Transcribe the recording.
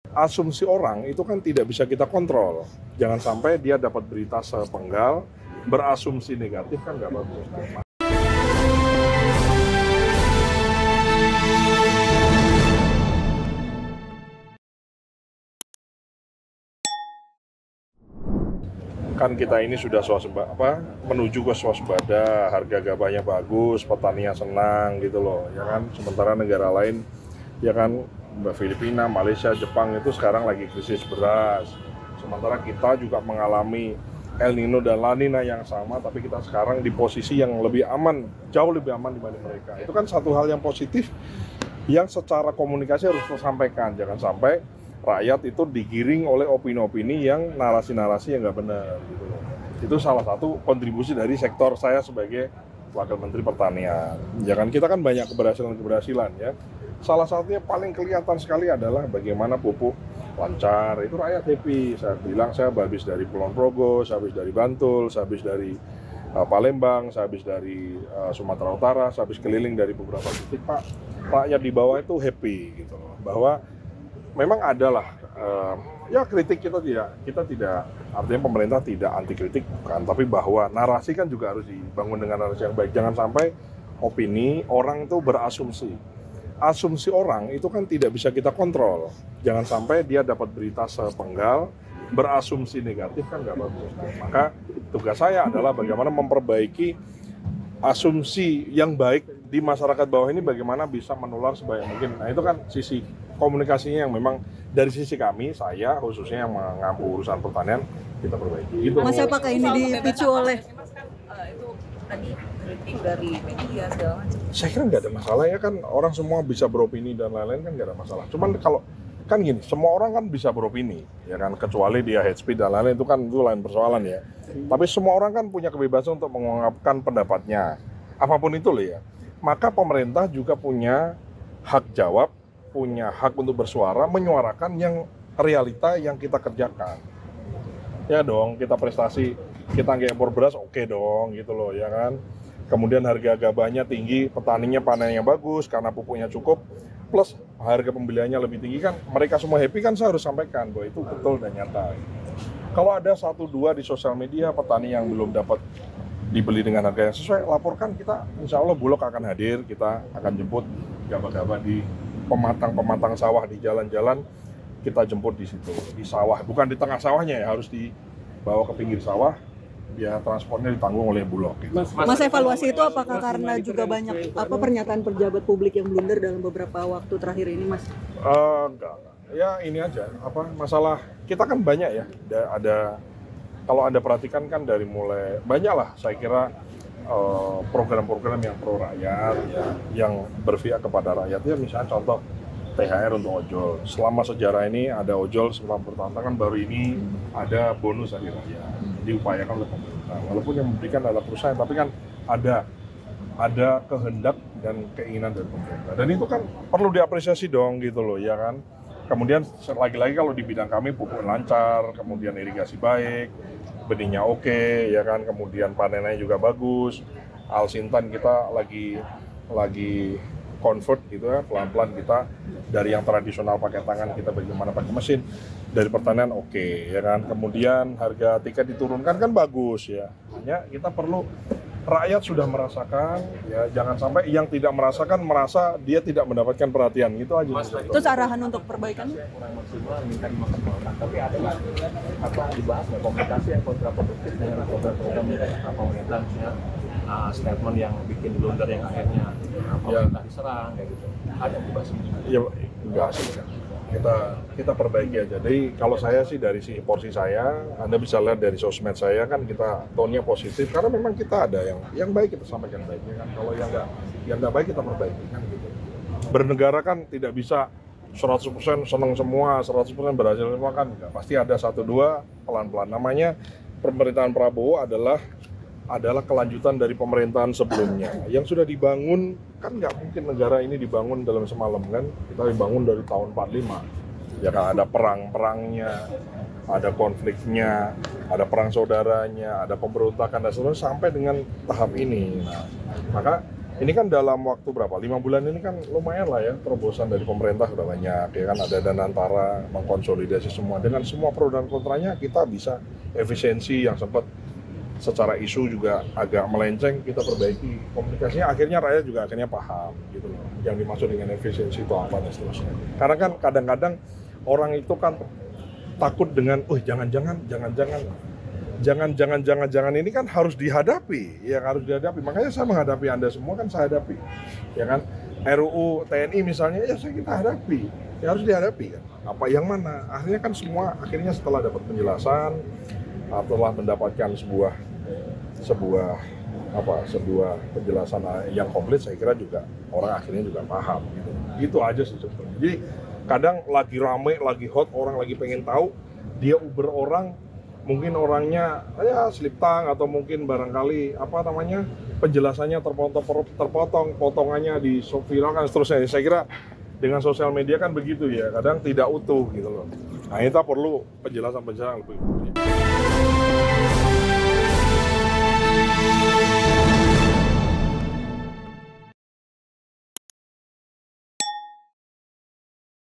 Asumsi orang itu kan tidak bisa kita kontrol. Jangan sampai dia dapat berita sepenggal, berasumsi negatif kan nggak bagus. Kan kita ini sudah menuju ke swasembada, harga gabahnya bagus, petaninya senang gitu loh, ya kan. Sementara negara lain, ya kan, Filipina, Malaysia, Jepang itu sekarang lagi krisis beras. Sementara kita juga mengalami El Nino dan La Nina yang sama, tapi kita sekarang di posisi yang lebih aman, jauh lebih aman dibanding mereka. Itu kan satu hal yang positif yang secara komunikasi harus tersampaikan. Jangan sampai rakyat itu digiring oleh opini-opini yang narasi-narasi yang nggak benar gitu loh. Itu salah satu kontribusi dari sektor saya sebagai Wakil Menteri Pertanian. Jangan kita kan banyak keberhasilan ya. Salah satunya paling kelihatan sekali adalah bagaimana pupuk lancar, itu rakyat happy. Saya bilang saya habis dari Kulon Progo, saya habis dari Bantul, saya habis dari Palembang, saya habis dari Sumatera Utara, saya habis keliling dari beberapa titik, Pak. Rakyat di bawah itu happy gitu loh, bahwa memang adalah ya kritik kita tidak artinya pemerintah tidak anti kritik bukan, tapi bahwa narasi kan juga harus dibangun dengan narasi yang baik. Jangan sampai opini orang itu berasumsi. Asumsi orang itu kan tidak bisa kita kontrol. Jangan sampai dia dapat berita sepenggal, berasumsi negatif kan nggak bagus. Maka tugas saya adalah bagaimana memperbaiki asumsi yang baik di masyarakat bawah ini, bagaimana bisa menular sebanyak mungkin. Nah itu kan sisi komunikasinya yang memang dari sisi kami, saya khususnya yang mengampu urusan pertanian, kita perbaiki. Gitu. Mas, apakah ini dipicu oleh itu tadi kritik dari media segala macam? Saya kira nggak ada masalah ya, kan orang semua bisa beropini dan lain-lain, kan nggak ada masalah. Cuman kalau kan gini, semua orang kan bisa beropini, ya kan, kecuali dia hate speech dan lain-lain, itu kan itu lain persoalan ya. Tapi semua orang kan punya kebebasan untuk mengungkapkan pendapatnya, apapun itu loh ya. Maka pemerintah juga punya hak jawab, punya hak untuk bersuara, menyuarakan yang realita yang kita kerjakan. Ya dong, kita prestasi, kita nggak impor beras, oke dong, gitu loh, ya kan. Kemudian harga gabahnya tinggi, petaninya panennya bagus karena pupuknya cukup, plus harga pembeliannya lebih tinggi, kan mereka semua happy, kan saya harus sampaikan bahwa itu betul dan nyata. Kalau ada 1-2 di sosial media petani yang belum dapat dibeli dengan harga yang sesuai, laporkan, kita insya Allah Bulog akan hadir, kita akan jemput gabah-gabah di pematang sawah, di jalan-jalan, kita jemput di situ, di sawah, bukan di tengah sawahnya ya, harus dibawa ke pinggir sawah, biaya transportnya ditanggung oleh Bulog. Gitu. Mas, evaluasi itu apakah karena juga banyak pernyataan pejabat publik yang blunder dalam beberapa waktu terakhir ini, Mas? Enggak. Ya ini aja, masalah kita kan banyak ya, kalau Anda perhatikan kan dari mulai banyak lah, saya kira program-program yang pro rakyat ya, yang berpihak kepada rakyat ya, misalnya contoh THR untuk ojol. Selama sejarah ini ada ojol selama bertahun-tahun, kan baru ini ada bonus hari raya, diupayakan oleh pemerintah. Walaupun yang memberikan adalah perusahaan, tapi kan ada kehendak dan keinginan dari pemerintah. Dan itu kan perlu diapresiasi dong gitu loh, ya kan. Kemudian lagi-lagi kalau di bidang kami pupuk lancar, kemudian irigasi baik, benihnya oke, ya kan, kemudian panennya juga bagus. Alsintan kita lagi convert gitu ya, pelan-pelan kita dari yang tradisional pakai tangan kita bagaimana pakai mesin, dari pertanian oke, ya kan. Kemudian harga tiket diturunkan kan bagus ya. Hanya kita perlu, rakyat sudah merasakan ya, jangan sampai yang tidak merasakan merasa dia tidak mendapatkan perhatian, gitu aja. Terus arahan untuk perbaikan? Kurang maksimal minta dimaksimalkan, tapi ada nggak apa dibahas nggak komunikasi yang kontraproduktif dengan program-program pemerintah, misalnya statement yang bikin blunder yang akhirnya pemerintah diserang kayak gitu, ada dibahas? Ya enggak sih, kita perbaiki aja. Jadi kalau saya sih dari si porsi saya, Anda bisa lihat dari sosmed saya kan, kita tone-nya positif karena memang kita ada yang baik, kita sampaikan baiknya kan. Kalau yang nggak baik kita perbaiki kan gitu. Bernegara kan tidak bisa 100% senang semua, 100% berhasil semua kan enggak. Pasti ada 1-2 pelan-pelan. Namanya pemerintahan Prabowo adalah kelanjutan dari pemerintahan sebelumnya yang sudah dibangun. Kan nggak mungkin negara ini dibangun dalam semalam kan, kita dibangun dari tahun 45 ya kan, ada perang-perangnya, ada konfliknya, ada perang saudaranya, ada pemberontakan dan seterusnya sampai dengan tahap ini. Nah, maka Ini kan dalam waktu berapa? 5 bulan ini kan lumayan lah ya, terobosan dari pemerintah udah banyak, ya kan ada Danantara mengkonsolidasi semua. Dengan semua pro dan kontranya kita bisa efisiensi yang sempat secara isu juga agak melenceng, kita perbaiki komunikasinya, akhirnya rakyat juga akhirnya paham gitu loh. Yang dimaksud dengan efisiensi itu apa dan seterusnya. Karena kan kadang-kadang orang itu kan takut dengan, jangan ini kan harus dihadapi, ya harus dihadapi. Makanya saya menghadapi Anda semua kan saya hadapi, ya kan. RUU TNI misalnya ya kita hadapi, ya harus dihadapi kan. Apa yang mana? Akhirnya kan semua setelah dapat penjelasan, setelah mendapatkan sebuah penjelasan yang komplit, saya kira juga orang akhirnya juga paham gitu. Itu aja sih sebetulnya. Jadi kadang lagi rame, lagi hot, orang lagi pengen tahu, dia Uber orang, mungkin orangnya ya slip tang atau mungkin barangkali penjelasannya terpotong, potongannya di viralkan seterusnya. Saya kira dengan sosial media kan begitu ya, kadang tidak utuh gitu loh. Nah, kita perlu penjelasan lebih utuh.